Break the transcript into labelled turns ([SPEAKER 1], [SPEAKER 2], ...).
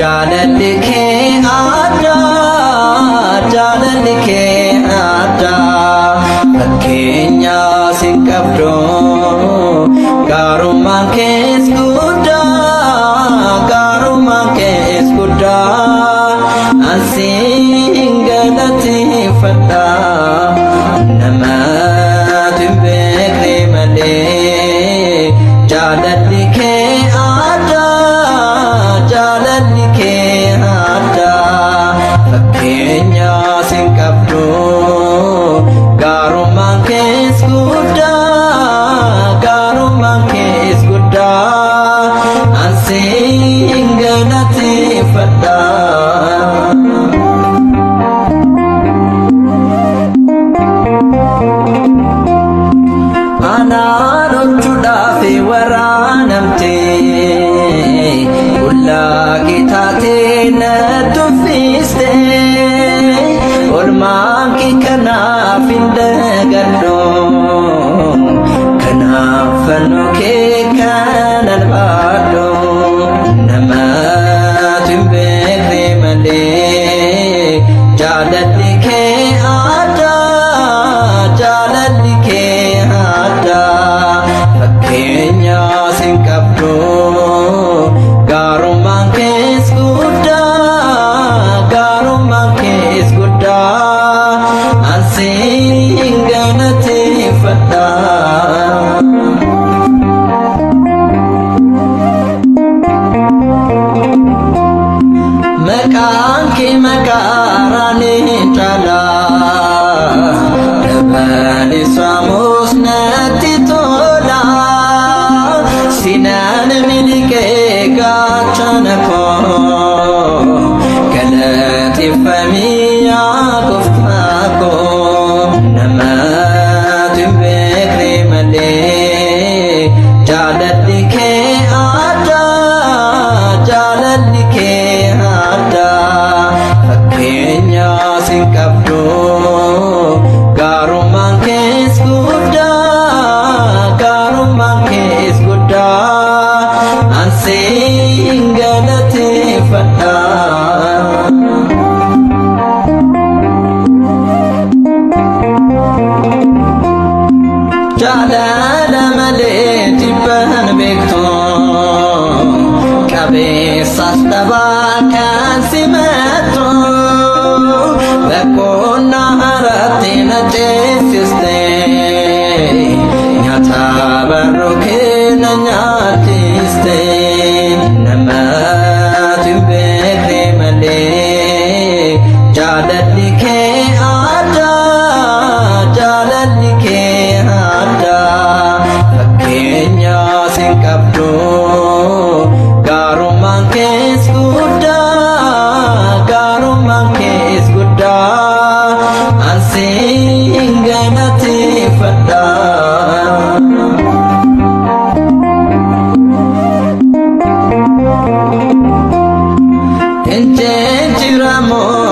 [SPEAKER 1] जालन लिखे आजा जालन लिखे आजा Fakkeenya sin qabdu gaarummaan kees guddaa asiin galateeffadha namatti hin beekne malee jaalalli kee adda fakkeenya sin qabdu gaarummaan kees guddaa asiin galateeffadha. Anaan hojjuudhaaf waraanamtee qullaa kitaatee na tuffistee olmaan kee kanaaf hin dagadhu kanaaf fannoo kee kan albaadhu namatti hin beekne malee jaalalli kee adda fakkeenya sin qabdu gaarummaan kees guddaa asiin galateeffadha. Maqaan kee maqaaranii caala dabali saamus natti tola sinaan miliqee gaachana koo galateeffamii yaa gooftaa koo namatti hin beekne malee jaalalli kee adda fakkeenya sin qabdu gaarummaan kees guddaa asiin galateeffadha. Jaalala malee jibban beektu qabeessas dhabaa kan simattu bakkoonna haratti na ceesiste nyaata barruu kee na nyaachiste namatti hin beekne malee jaalalli kee adda fakkeenya sin qabdu gaarummaan kees guddaa asiin galateeffadha. Injiramoo